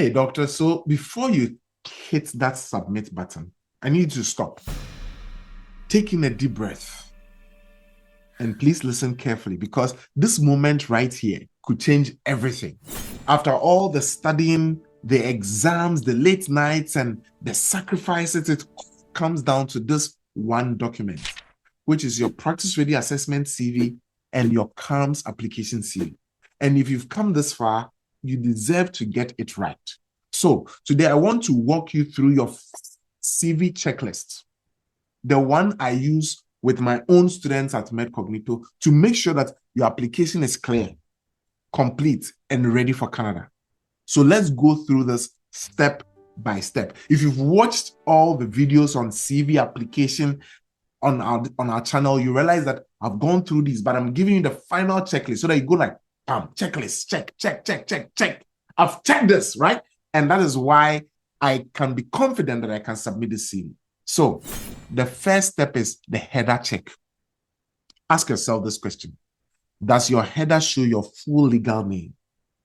Hey, doctor, so before you hit that submit button, I need you to stop. Take in a deep breath. And please listen carefully because this moment right here could change everything. After all the studying, the exams, the late nights, and the sacrifices, it comes down to this one document, which is your practice ready assessment CV and your CARMS application CV. And if you've come this far, you deserve to get it right. So today I want to walk you through your CV checklist, the one I use with my own students at MedCognito to make sure that your application is clear, complete, and ready for Canada. So let's go through this step by step. If you've watched all the videos on CV application on our channel, you realize that I've gone through these, but I'm giving you the final checklist so that you go like, checklist, check. I've checked this, right? And that is why I can be confident that I can submit the CV. So the first step is the header check. Ask yourself this question. Does your header show your full legal name,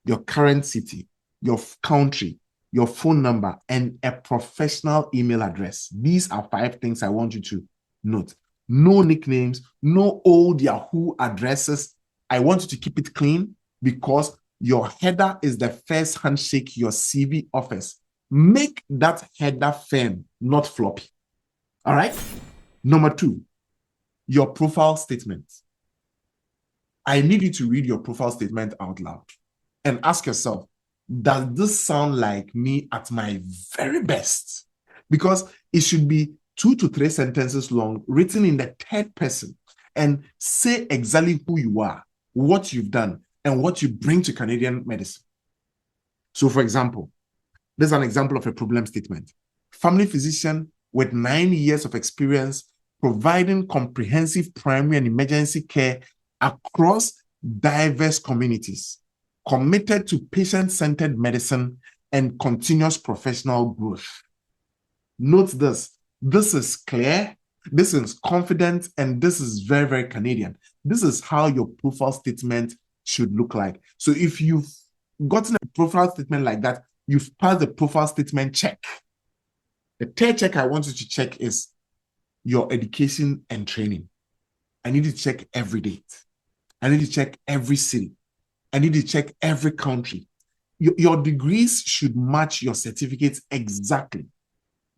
your current city, your country, your phone number, and a professional email address? These are 5 things I want you to note. No nicknames, no old Yahoo addresses. I want you to keep it clean because your header is the first handshake your CV offers. Make that header firm, not floppy. All right? Number 2, your profile statement. I need you to read your profile statement out loud and ask yourself, does this sound like me at my very best? Because it should be 2 to 3 sentences long, written in the third person, and say exactly who you are, what you've done, and what you bring to Canadian medicine. So, for example, there's an example of a problem statement. Family physician with 9 years of experience providing comprehensive primary and emergency care across diverse communities, committed to patient-centered medicine and continuous professional growth. Note this. This is clear, this is confident, and this is very, very Canadian. This is how your profile statement should look like. So if you've gotten a profile statement like that, you've passed the profile statement check. The third check I want you to check is your education and training. I need you to check every date. I need to check every city. I need to check every country. Your degrees should match your certificates exactly.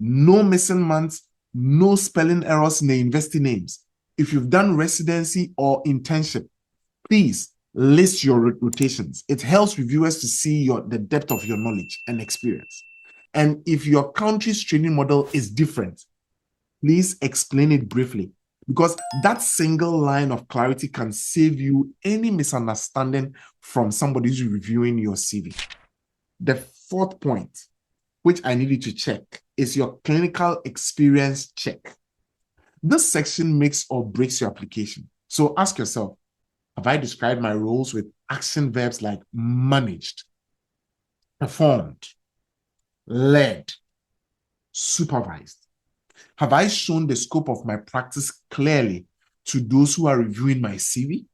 No missing months, no spelling errors in the university names. If you've done residency or internship, please list your rotations. It helps reviewers to see the depth of your knowledge and experience. And if your country's training model is different, please explain it briefly, because that single line of clarity can save you any misunderstanding from somebody who's reviewing your CV. The 4th point, which I need you to check, is your clinical experience check. This section makes or breaks your application. So ask yourself, have I described my roles with action verbs like managed, performed, led, supervised? Have I shown the scope of my practice clearly to those who are reviewing my CV?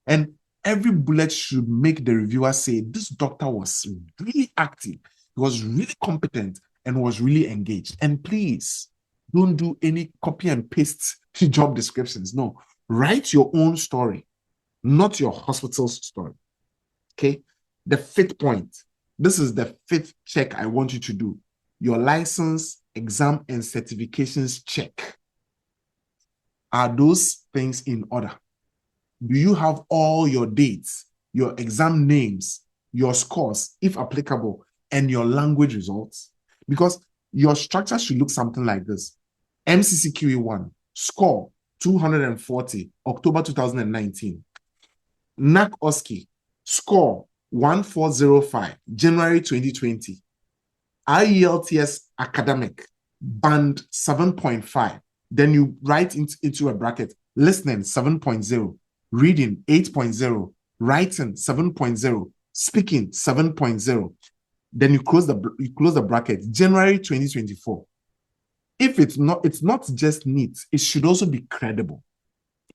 And every bullet should make the reviewer say, this doctor was really active, he was really competent, and was really engaged. And please, don't do any copy and paste job descriptions. No, write your own story, not your hospital's story. Okay? The 5th point, this is the 5th check I want you to do. Your license, exam, and certifications check. Are those things in order? Do you have all your dates, your exam names, your scores, if applicable, and your language results? Because your structure should look something like this. MCCQE1, score 240, October 2019. NAC OSCE, score 1405, January 2020. IELTS academic, band 7.5. Then you write into a bracket, listening 7.0, reading 8.0, writing 7.0, speaking 7.0. Then you close the bracket, January 2024. If it's not just neat, it should also be credible,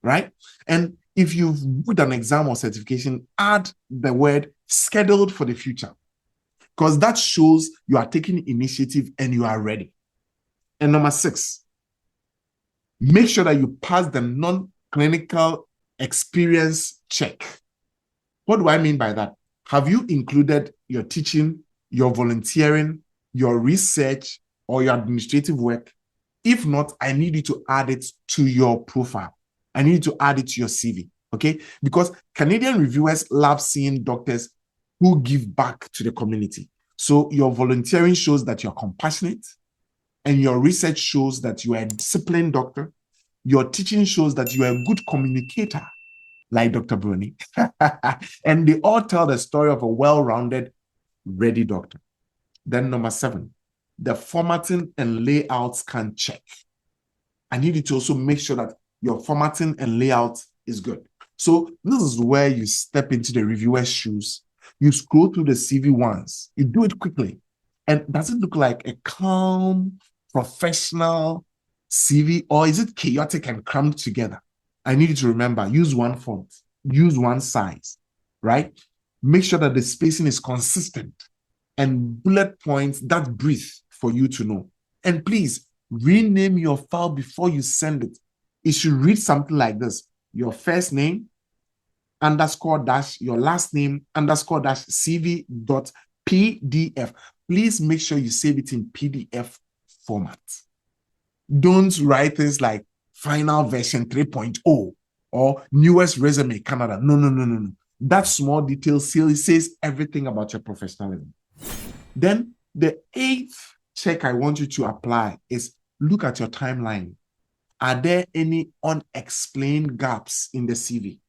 right? And if you've booked an exam or certification, add the word scheduled for the future. because that shows you are taking initiative and you are ready. And number 6, make sure that you pass the non-clinical experience check. What do I mean by that? Have you included your teaching, your volunteering, your research, or your administrative work? If not, I need you to add it to your profile. I need you to add it to your CV, okay? Because Canadian reviewers love seeing doctors who give back to the community. So your volunteering shows that you're compassionate, and your research shows that you are a disciplined doctor. Your teaching shows that you are a good communicator, like Dr. Bruni. And they all tell the story of a well-rounded, ready doctor. Then number 7, the formatting and layouts can check. I need you to also make sure that your formatting and layout is good. So this is where you step into the reviewer's shoes. You scroll through the CV once. You do it quickly. And does it look like a calm, professional CV, or is it chaotic and crammed together? I need you to remember, use one font, use one size, right? Make sure that the spacing is consistent and bullet points that breathe for you to know. And please, rename your file before you send it. It should read something like this: your first name, underscore dash, your last name, underscore dash, CV.pdf. Please make sure you save it in PDF format. Don't write things like final version 3.0 or newest resume Canada. No. That small detail says everything about your professionalism. Then the 8th check I want you to apply is look at your timeline. Are there any unexplained gaps in the CV?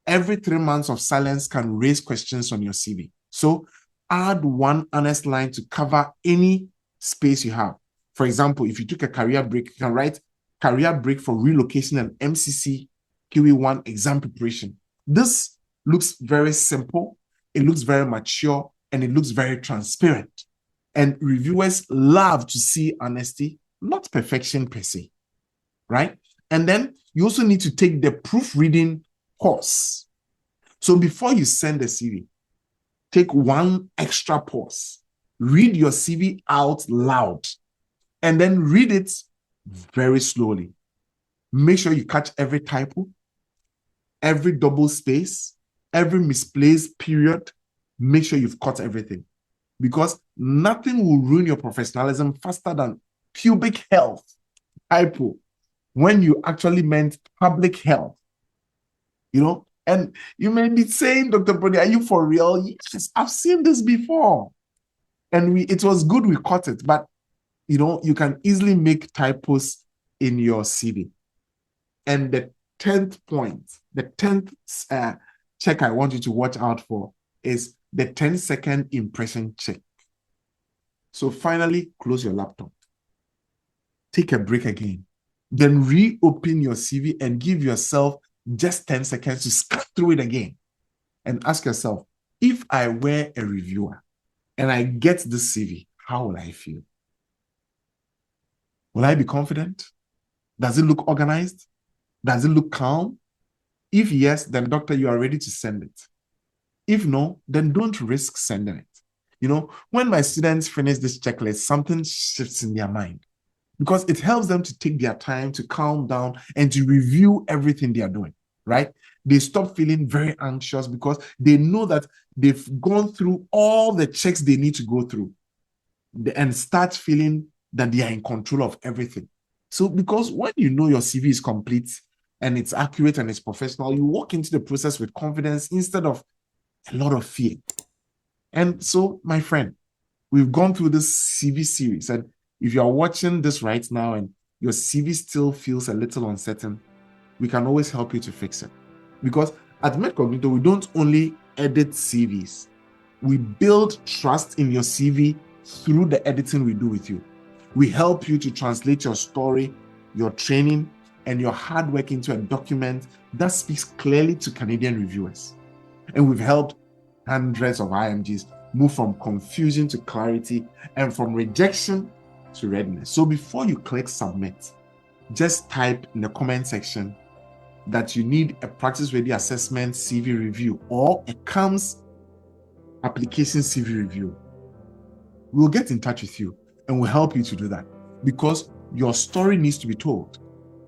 Every 3 months of silence can raise questions on your CV. So add one honest line to cover any space you have. For example, if you took a career break, you can write career break for relocation and MCC QE1 exam preparation. This looks very simple, it looks very mature, and it looks very transparent. And reviewers love to see honesty, not perfection per se, right? And then you also need to take the proofreading course. So before you send the CV, take one extra pause. Read your CV out loud and then read it very slowly. Make sure you catch every typo, every double space, every misplaced period. Make sure you've caught everything, because nothing will ruin your professionalism faster than pubic health typo when you actually meant public health. And you may be saying, Dr. Brody, are you for real? Yes, I've seen this before. And it was good we caught it, but you can easily make typos in your CV. And the 10th point, the 10th check I want you to watch out for is the 10-second impression check. So finally, close your laptop. Take a break again. Then reopen your CV and give yourself just 10 seconds to scan through it again. And ask yourself, if I were a reviewer and I get this CV, how will I feel? Will I be confident? Does it look organized? Does it look calm? If yes, then doctor, you are ready to send it. If no, then don't risk sending it. When my students finish this checklist, something shifts in their mind, because it helps them to take their time to calm down and to review everything they are doing, right? They stop feeling very anxious because they know that they've gone through all the checks they need to go through, and start feeling that they are in control of everything. So because when you know your CV is complete and it's accurate and it's professional, you walk into the process with confidence instead of a lot of fear. And so, my friend, we've gone through this CV series, and if you are watching this right now and your CV still feels a little uncertain, we can always help you to fix it. Because at MedCognito, we don't only edit CVs, we build trust in your CV through the editing we do with you. We help you to translate your story, your training, and your hard work into a document that speaks clearly to Canadian reviewers. And we've helped hundreds of IMGs move from confusion to clarity and from rejection to readiness. So before you click submit, just type in the comment section that you need a practice-ready assessment CV review or a CARMS application CV review. we'll get in touch with you and we'll help you to do that, because your story needs to be told.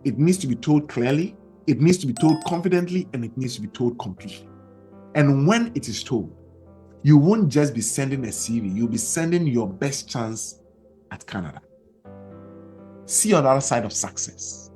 It needs to be told clearly, it needs to be told confidently, and it needs to be told completely. And when it is told, you won't just be sending a CV, you'll be sending your best chance at Canada. See you on the other side of success.